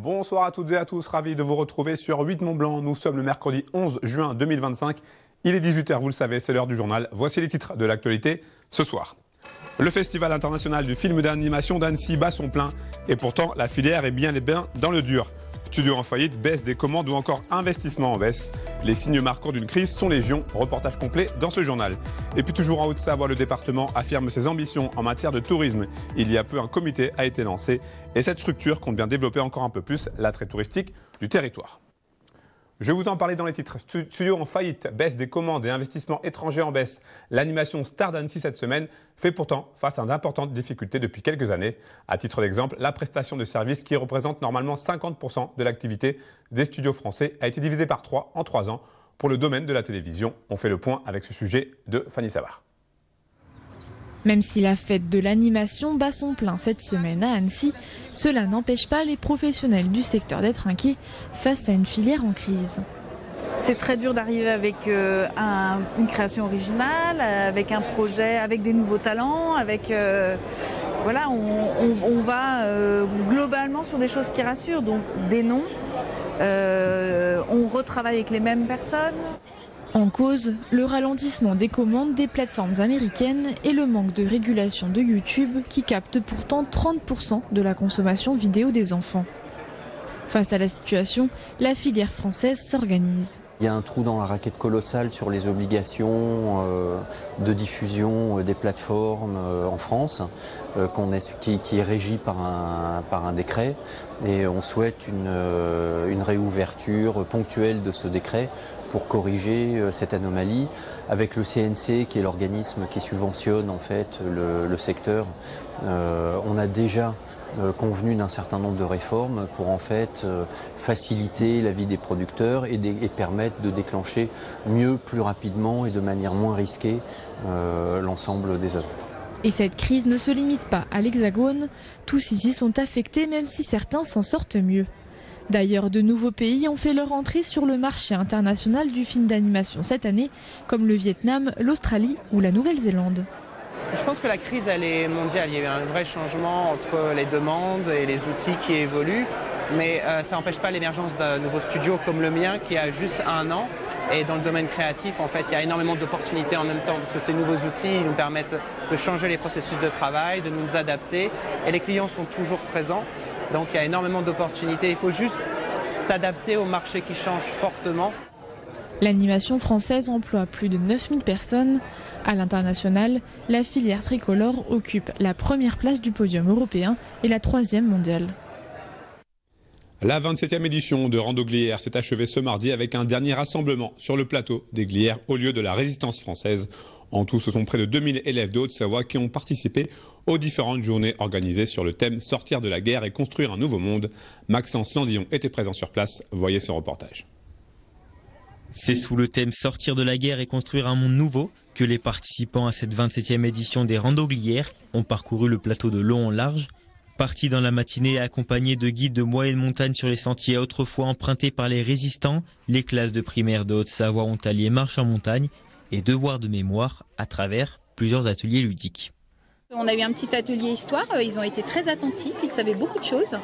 Bonsoir à toutes et à tous, ravi de vous retrouver sur 8 Mont Blanc. Nous sommes le mercredi 11 juin 2025. Il est 18h, vous le savez, c'est l'heure du journal. Voici les titres de l'actualité ce soir. Le Festival international du film d'animation d'Annecy bat son plein. Et pourtant, la filière est bien dans le dur. Studio en faillite, baisse des commandes ou encore investissement en baisse. Les signes marquants d'une crise sont légion. Reportage complet dans ce journal. Et puis toujours en Haute-Savoie, le département affirme ses ambitions en matière de tourisme. Il y a peu, un comité a été lancé. Et cette structure compte bien développer encore un peu plus l'attrait touristique du territoire. Je vais vous en parler dans les titres. Studio en faillite, baisse des commandes et investissements étrangers en baisse. L'animation Star d'Annecy cette semaine fait pourtant face à d'importantes difficultés depuis quelques années. À titre d'exemple, la prestation de services qui représente normalement 50% de l'activité des studios français a été divisée par 3 en 3 ans pour le domaine de la télévision. On fait le point avec ce sujet de Fanny Savard. Même si la fête de l'animation bat son plein cette semaine à Annecy, cela n'empêche pas les professionnels du secteur d'être inquiets face à une filière en crise. C'est très dur d'arriver avec une création originale, avec un projet, avec des nouveaux talents, avec voilà, on va globalement sur des choses qui rassurent, donc des noms. On retravaille avec les mêmes personnes. En cause, le ralentissement des commandes des plateformes américaines et le manque de régulation de YouTube qui capte pourtant 30% de la consommation vidéo des enfants. Face à la situation, la filière française s'organise. Il y a un trou dans la raquette colossal sur les obligations de diffusion des plateformes en France, qui est régie par un décret. Et on souhaite une réouverture ponctuelle de ce décret pour corriger cette anomalie. Avec le CNC, qui est l'organisme qui subventionne en fait le secteur, on a déjà convenu d'un certain nombre de réformes pour en fait faciliter la vie des producteurs et permettre de déclencher mieux, plus rapidement et de manière moins risquée l'ensemble des œuvres. Et cette crise ne se limite pas à l'Hexagone. Tous ici sont affectés, même si certains s'en sortent mieux. D'ailleurs, de nouveaux pays ont fait leur entrée sur le marché international du film d'animation cette année, comme le Vietnam, l'Australie ou la Nouvelle-Zélande. Je pense que la crise, elle est mondiale. Il y a eu un vrai changement entre les demandes et les outils qui évoluent. Mais ça n'empêche pas l'émergence d'un nouveau studio comme le mien qui a juste 1 an. Et dans le domaine créatif, en fait, il y a énormément d'opportunités en même temps parce que ces nouveaux outils ils nous permettent de changer les processus de travail, de nous adapter. Et les clients sont toujours présents. Donc il y a énormément d'opportunités. Il faut juste s'adapter au marché qui change fortement. L'animation française emploie plus de 9000 personnes. À l'international, la filière tricolore occupe la première place du podium européen et la 3e mondiale. La 27e édition de Rando Glières s'est achevée ce mardi avec un dernier rassemblement sur le plateau des Glières au lieu de la Résistance française. En tout, ce sont près de 2000 élèves de Haute-Savoie qui ont participé aux différentes journées organisées sur le thème « Sortir de la guerre et construire un nouveau monde ». Maxence Landillon était présent sur place. Voyez son reportage. C'est sous le thème « Sortir de la guerre et construire un monde nouveau » que les participants à cette 27e édition des Rando Glières ont parcouru le plateau de long en large. Partis dans la matinée accompagnés de guides de moyenne montagne sur les sentiers autrefois empruntés par les résistants, les classes de primaire de Haute-Savoie ont allié marche en montagne et devoir de mémoire à travers plusieurs ateliers ludiques. On a eu un petit atelier histoire, ils ont été très attentifs, ils savaient beaucoup de choses.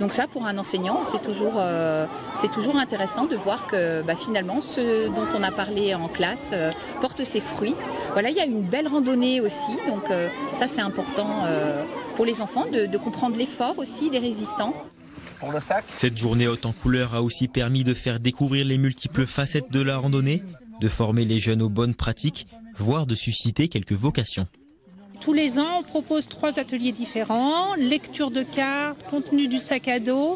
Donc ça, pour un enseignant, c'est toujours intéressant de voir que finalement, ce dont on a parlé en classe porte ses fruits. Voilà, il y a une belle randonnée aussi, donc ça c'est important pour les enfants de comprendre l'effort aussi des résistants. Cette journée haute en couleurs a aussi permis de faire découvrir les multiples facettes de la randonnée, de former les jeunes aux bonnes pratiques, voire de susciter quelques vocations. Tous les ans, on propose 3 ateliers différents, lecture de cartes, contenu du sac à dos.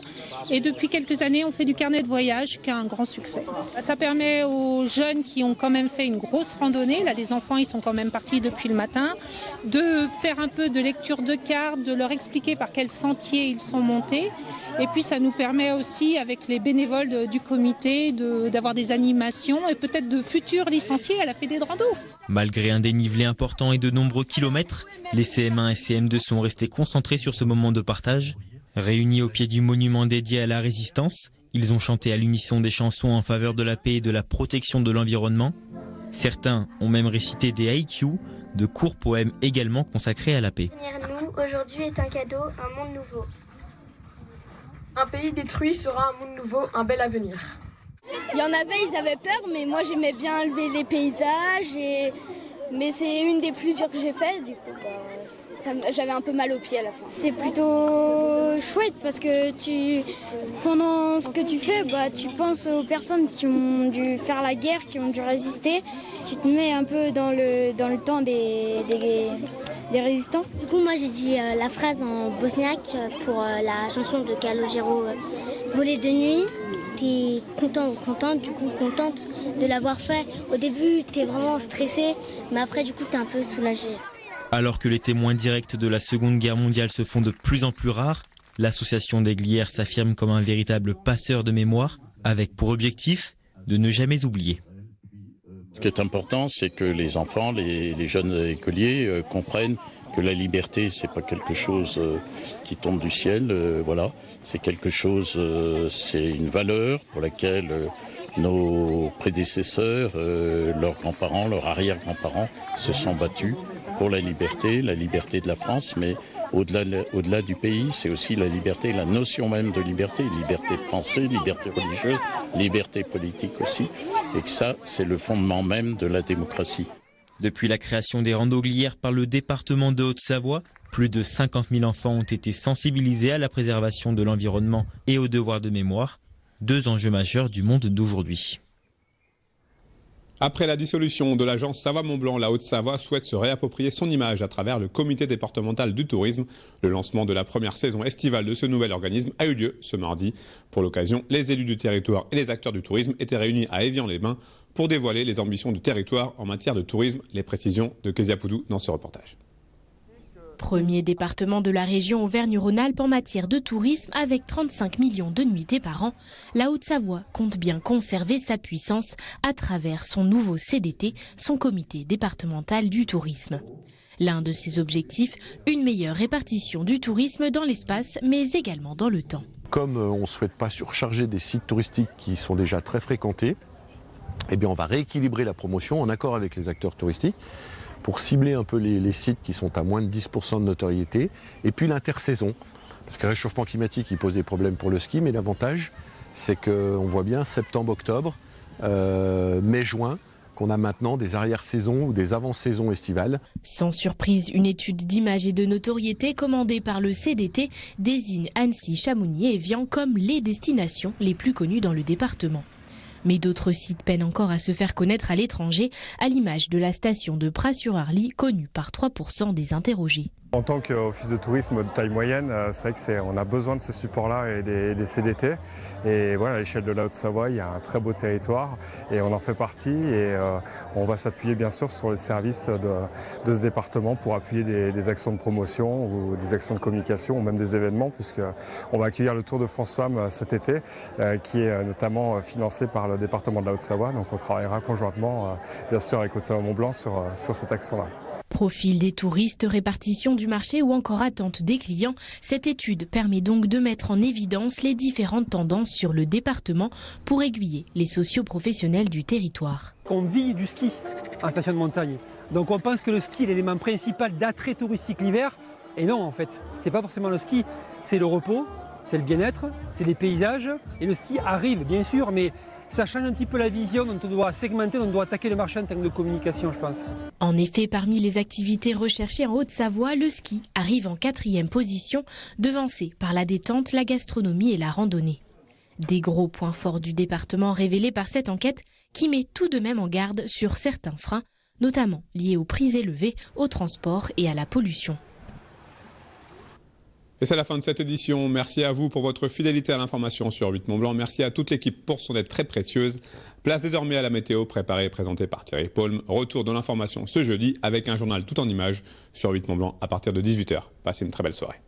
Et depuis quelques années, on fait du carnet de voyage qui a un grand succès. Ça permet aux jeunes qui ont quand même fait une grosse randonnée, là les enfants ils sont quand même partis depuis le matin, de faire un peu de lecture de cartes, de leur expliquer par quels sentiers ils sont montés. Et puis ça nous permet aussi, avec les bénévoles du comité, d'avoir des animations et peut-être de futurs licenciés à la Fédé de rando. Malgré un dénivelé important et de nombreux kilomètres, les CM1 et CM2 sont restés concentrés sur ce moment de partage. Réunis au pied du monument dédié à la résistance, ils ont chanté à l'unisson des chansons en faveur de la paix et de la protection de l'environnement. Certains ont même récité des haïkus, de courts poèmes également consacrés à la paix. Nous, aujourd'hui est un cadeau, un monde nouveau. Un pays détruit sera un monde nouveau, un bel avenir. Il y en avait, ils avaient peur, mais moi j'aimais bien lever les paysages. Mais c'est une des plus dures que j'ai faites, du coup j'avais un peu mal aux pieds à la fin. C'est plutôt chouette parce que pendant ce que tu fais, tu penses aux personnes qui ont dû faire la guerre, qui ont dû résister. Tu te mets un peu dans le temps des résistants. Du coup, moi j'ai dit la phrase en bosniaque pour la chanson de Calogero, Voler de nuit. T'es content ou contente, du coup contente de l'avoir fait. Au début, t'es vraiment stressé, mais après, du coup, t'es un peu soulagé. Alors que les témoins directs de la Seconde Guerre mondiale se font de plus en plus rares, l'association des Glières s'affirme comme un véritable passeur de mémoire, avec pour objectif de ne jamais oublier. Ce qui est important, c'est que les enfants, les jeunes écoliers comprennent que la liberté, c'est pas quelque chose qui tombe du ciel, voilà. C'est quelque chose, c'est une valeur pour laquelle nos prédécesseurs, leurs grands-parents, leurs arrière-grands-parents se sont battus pour la liberté de la France, mais au-delà du pays, c'est aussi la liberté, la notion même de liberté de pensée, liberté religieuse, liberté politique aussi, et que ça, c'est le fondement même de la démocratie. Depuis la création des Randoglières par le département de Haute-Savoie, plus de 50 000 enfants ont été sensibilisés à la préservation de l'environnement et au devoir de mémoire, deux enjeux majeurs du monde d'aujourd'hui. Après la dissolution de l'agence Savoie-Mont-Blanc, la Haute-Savoie souhaite se réapproprier son image à travers le comité départemental du tourisme. Le lancement de la première saison estivale de ce nouvel organisme a eu lieu ce mardi. Pour l'occasion, les élus du territoire et les acteurs du tourisme étaient réunis à Évian-les-Bains pour dévoiler les ambitions du territoire en matière de tourisme. Les précisions de Kezia Poudou dans ce reportage. Premier département de la région Auvergne-Rhône-Alpes en matière de tourisme avec 35 millions de nuitées par an, la Haute-Savoie compte bien conserver sa puissance à travers son nouveau CDT, son comité départemental du tourisme. L'un de ses objectifs, une meilleure répartition du tourisme dans l'espace mais également dans le temps. Comme on ne souhaite pas surcharger des sites touristiques qui sont déjà très fréquentés, eh bien on va rééquilibrer la promotion en accord avec les acteurs touristiques pour cibler un peu les sites qui sont à moins de 10% de notoriété. Et puis l'intersaison, parce que le réchauffement climatique il pose des problèmes pour le ski, mais l'avantage c'est qu'on voit bien septembre-octobre, mai-juin, qu'on a maintenant des arrière-saisons ou des avant-saisons estivales. Sans surprise, une étude d'image et de notoriété commandée par le CDT désigne Annecy, Chamonix et Évian comme les destinations les plus connues dans le département. Mais d'autres sites peinent encore à se faire connaître à l'étranger, à l'image de la station de Pras-sur-Arly, connue par 3% des interrogés. En tant qu'office de tourisme de taille moyenne, c'est vrai qu'on a besoin de ces supports-là et des CDT. Et voilà, à l'échelle de la Haute-Savoie, il y a un très beau territoire et on en fait partie. Et on va s'appuyer bien sûr sur les services de ce département pour appuyer des actions de promotion ou des actions de communication ou même des événements, puisqu'on va accueillir le Tour de France Femmes cet été, qui est notamment financé par le département de la Haute-Savoie. Donc on travaillera conjointement, bien sûr, avec Haute-Savoie-Mont-Blanc sur cette action-là. Profil des touristes, répartition du marché ou encore attente des clients, cette étude permet donc de mettre en évidence les différentes tendances sur le département pour aiguiller les socio-professionnels du territoire. On vit du ski en station de montagne, donc on pense que le ski est l'élément principal d'attrait touristique l'hiver, et non en fait, c'est pas forcément le ski, c'est le repos, c'est le bien-être, c'est les paysages, et le ski arrive bien sûr, mais ça change un petit peu la vision dont on doit segmenter, dont on doit attaquer le marché en termes de communication, je pense. En effet, parmi les activités recherchées en Haute-Savoie, le ski arrive en 4e position, devancé par la détente, la gastronomie et la randonnée. Des gros points forts du département révélés par cette enquête qui met tout de même en garde sur certains freins, notamment liés aux prix élevés, au transport et à la pollution. Et c'est la fin de cette édition. Merci à vous pour votre fidélité à l'information sur 8 Mont Blanc. Merci à toute l'équipe pour son aide très précieuse. Place désormais à la météo préparée et présentée par Thierry Paulme. Retour de l'information ce jeudi avec un journal tout en images sur 8 Mont Blanc à partir de 18h. Passez une très belle soirée.